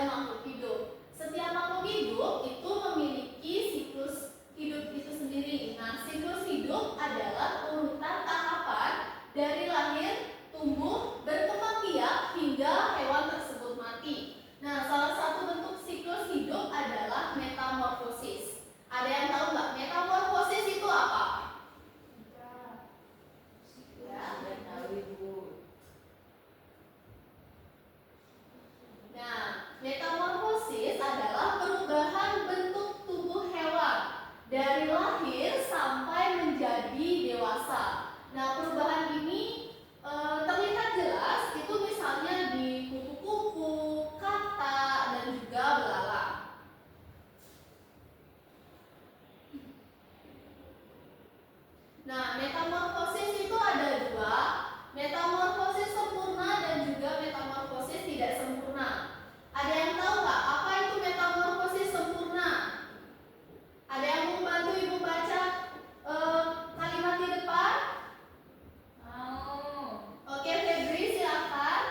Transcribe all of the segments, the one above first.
makhluk hidup. Setiap makhluk hidup itu memiliki siklus hidup itu sendiri. Nah, siklus hidup adalah urutan tahapan dari lahir, tumbuh, berkembang biak hingga hewan tersebut mati. Nah, salah satu bentuk siklus hidup adalah metamorfosis. Ada yang tahu nggak metamorfosis itu apa? Ya, tahu Ibu. Nah, metamorfosis adalah perubahan bentuk tubuh hewan dari lahir sampai menjadi dewasa. Nah, perubahan ini terlihat jelas itu misalnya di kupu-kupu, katak, dan juga belalang. Nah, metamorfosis itu ada dua, metamorfosis sempurna dan juga metamorfosis tidak sempurna. Ada yang tahu nggak apa itu metamorfosis sempurna? Ada yang mau bantu Ibu baca kalimat di depan? Oke, Febri silakan.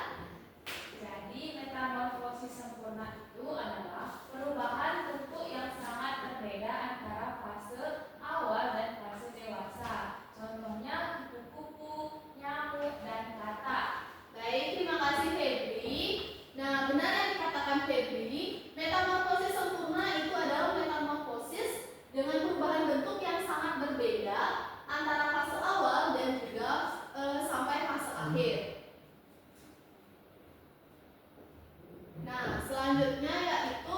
Jadi metamorfosis sempurna itu adalah perubahan bentuk yang sangat berbeda antara fase awal dan fase dewasa. Contohnya kupu-kupu, nyamuk, dan katak. Baik, terima kasih Febri. Nah, benar yang dikatakan Febri, metamorfosis sempurna itu adalah metamorfosis dengan perubahan bentuk yang sangat berbeda antara fase awal dan juga sampai fase akhir. Nah, selanjutnya yaitu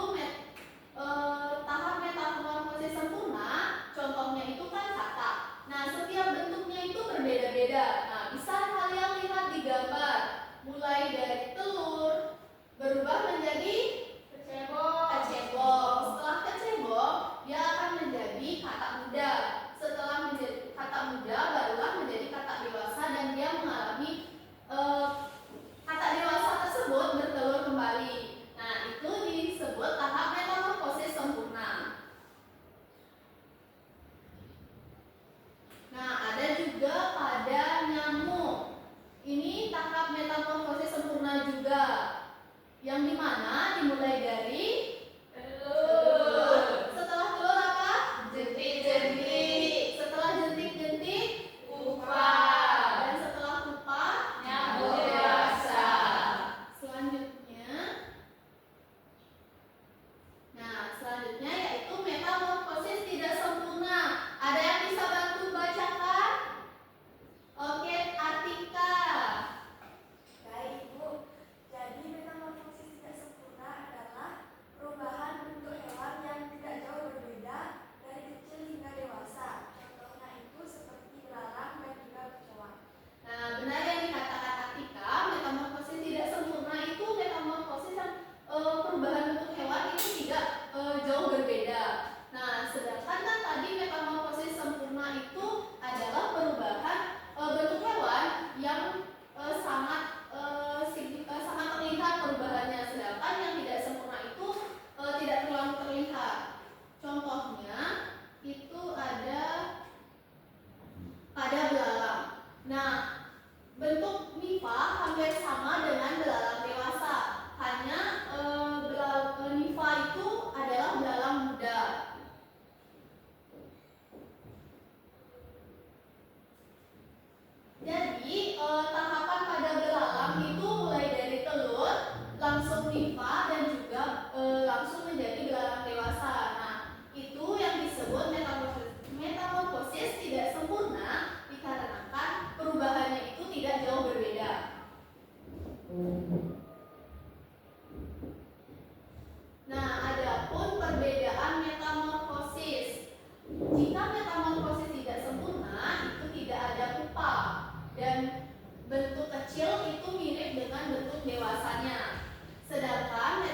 tahap metamorfosis sempurna. Contohnya itu kan katak. Nah, setiap bentuknya itu berbeda-beda. Nah, bisa kalian lihat di gambar, mulai dari telur berubah menjadi kecebong. Setelah kecebong, dia akan menjadi katak muda. Setelah menjadi katak muda, barulah menjadi katak dewasa dan dia mengalami katak dewasa tersebut bertelur kembali. Nah, itu disebut tahap metamorfosis sempurna. Nah, ada juga pada nyamuk. Ini tahap metamorfosis sempurna juga, yang dimana dimulai dari telur. Setelah telur apa? Jentik-jentik. Setelah jentik-jentik, pupa. Dan setelah pupa, nyamuk dewasa. Selanjutnya yaitu metamorfosis tidak sempurna. Ada yang bisa bantu bacakan? Oke, Artika. Baik, Bu. Jadi metamorfosis tidak sempurna adalah perubahan bentuk hewan yang tidak jauh berbeda dari kecil hingga dewasa. Contohnya itu seperti belalang dan juga kecoa. Nah, benar yang dikatakan Artika, metamorfosis tidak sempurna itu metamorfosis yang perubahan bentuk hewan itu tidak jauh berbeda. Nah, sedangkan kan tadi metamorfosis sempurna itu adalah perubahan bentuk hewan yang sangat terlihat perubahannya, sedangkan yang tidak sempurna itu tidak terlalu terlihat. Contohnya itu ada pada belalang. Nah, bentuk nipa hampir sama dengan belalang dewasa, hanya nipa itu adalah belalang muda. Jadi tahapan pada belalang itu mulai dari telur, langsung nipa dan juga langsung menjadi belalang dewasa. Nah, itu yang disebut metamorfosis tidak sempurna dikarenakan perubahannya itu tidak jauh berbeda. Nah, adapun perbedaan metamorfosis. Jika metamorfosis tidak sempurna, itu tidak ada pupa dan bentuk kecil itu mirip dengan bentuk dewasanya. Sedangkan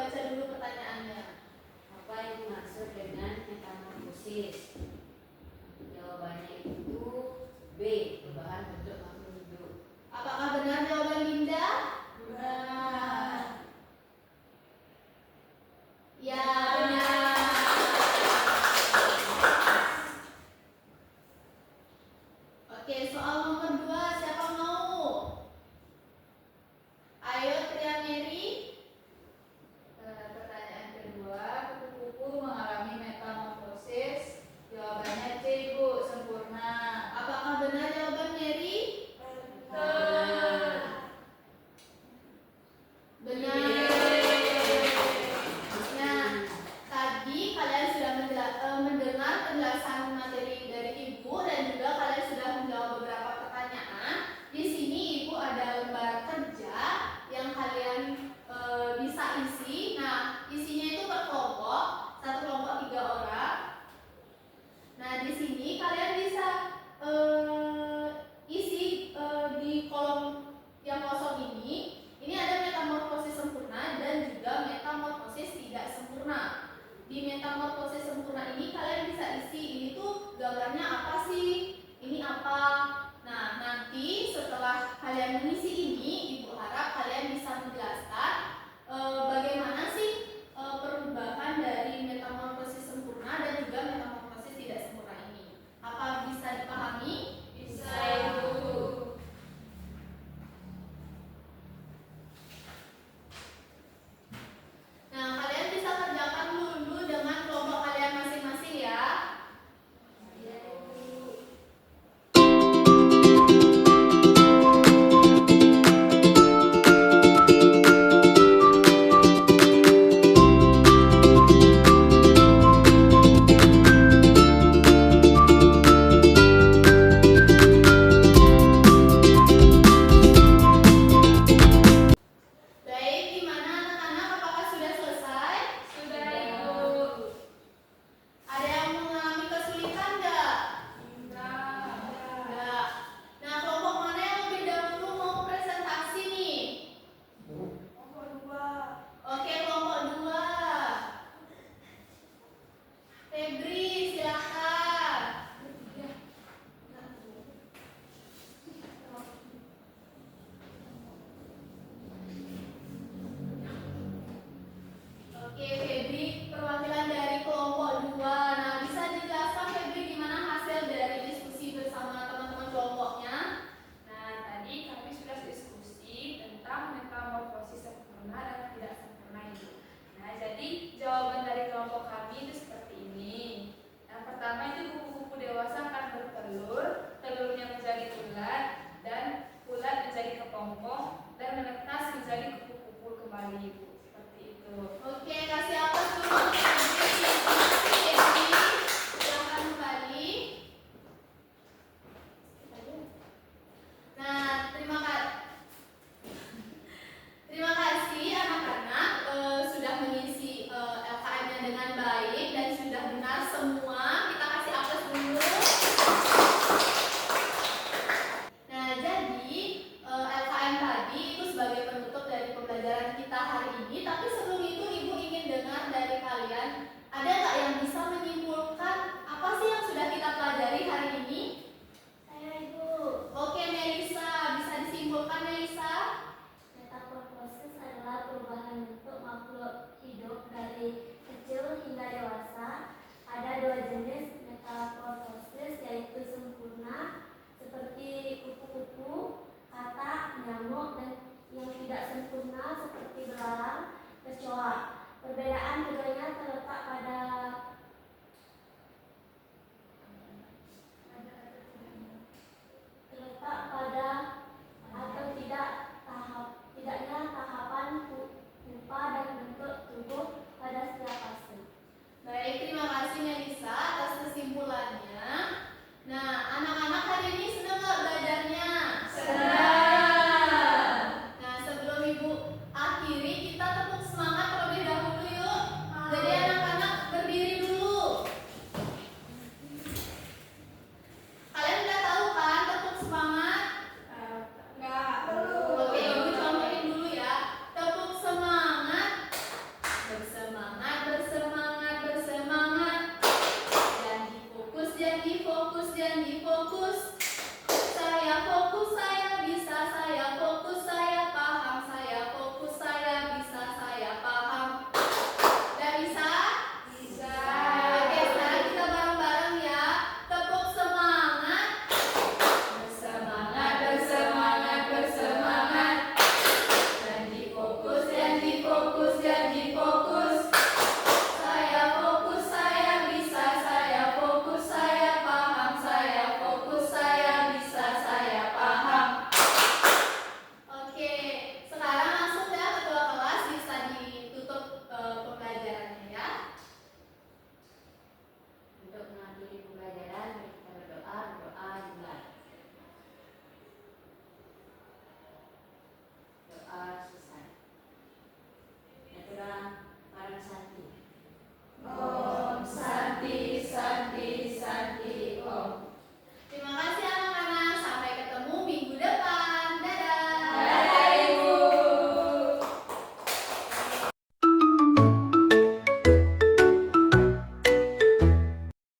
baca dulu pertanyaannya. Apa yang dimaksud dengan metamorfosis? Jawabannya itu B. Perubahan bentuk makhluk hidup. Apakah benar jawaban Linda? Benar. Ya, benar. Oke, soal nomor 2, siapa mau? Ayo, Tria Mary. Pertanyaan kedua, kupu-kupu mengalami metamorfosis. Jawabannya C, Bu, sempurna. Apakah benar jawaban Mary? Benar. Benar. Nah, tadi kalian sudah mendengar penjelasan materi dari Ibu dan juga kalian sudah menjawab beberapa pertanyaan. Di sini Ibu ada lembar kerja yang kalian bisa isi. Nah, isinya itu per kelompok, satu kelompok 3 orang. Nah, di sini kalian bisa isi di kolom yang kosong ini. Ini ada metamorfosis sempurna dan juga metamorfosis tidak sempurna. Di metamorfosis sempurna ini kalian bisa isi ini tuh gambarnya apa sih? Ini apa? Nah, nanti setelah kalian mengisi ini, Ibu harap kalian bisa menjelaskan bagaimana sih perubahan dari metamorfosis sempurna dan juga metamorfosis tidak sempurna ini. Apa bisa dipahami? Bisa, Ibu. Nah, kalian bisa kerjakan dulu dengan kelompok kalian masing-masing ya. Baik, gimana anak-anak? Apakah sudah selesai? Sudah, Ibu. Ada yang mengalami kesulitan nggak? Enggak. Enggak. Nah, kelompok mana yang lebih dahulu mau presentasi nih? Kelompok 2. Oke, kelompok 2. Febri, silakan. Oke, Febri, perwakilan dari kelompok 2. Nah, bisa dijelaskan Febri gimana hasil dari diskusi bersama teman-teman kelompoknya? Nah, tadi kami sudah diskusi tentang metamorfosis sempurna dan tidak sempurna, Ibu. Nah, jadi jawaban dari kelompok kami itu seperti ini. Yang pertama itu kupu-kupu dewasa akan bertelur, telurnya menjadi ulat, dan ulat menjadi kepompong, dan menetas menjadi kupu-kupu kembali, Ibu. Seperti itu. Oke, kasih aplaus dulu untuk Febri. Terima kasih, Febri. Silakan kembali. Nah, terima kasih anak-anak sudah mengisi LKM-nya dengan baik dan sudah benar semua. Kita kasih aplaus dulu. Nah, jadi LKM tadi itu sebagai penutup dari pembelajaran kita hari ini. Tapi sebelum itu Ibu ingin dengar dari kalian, ada nggak yang bisa menyimpulkan apa sih yang sudah kita pelajari hari ini? Saya Ibu. Oke, Melisa, bisa disimpulkan Melisa? Metamorfosis adalah perubahan bentuk makhluk hidup dari kecil hingga dewasa. Ada 2 jenis metamorfosis, yaitu sempurna seperti kupu-kupu, katak, nyamuk, dan yang tidak sempurna seperti belalang, kecoa. Perbedaan juga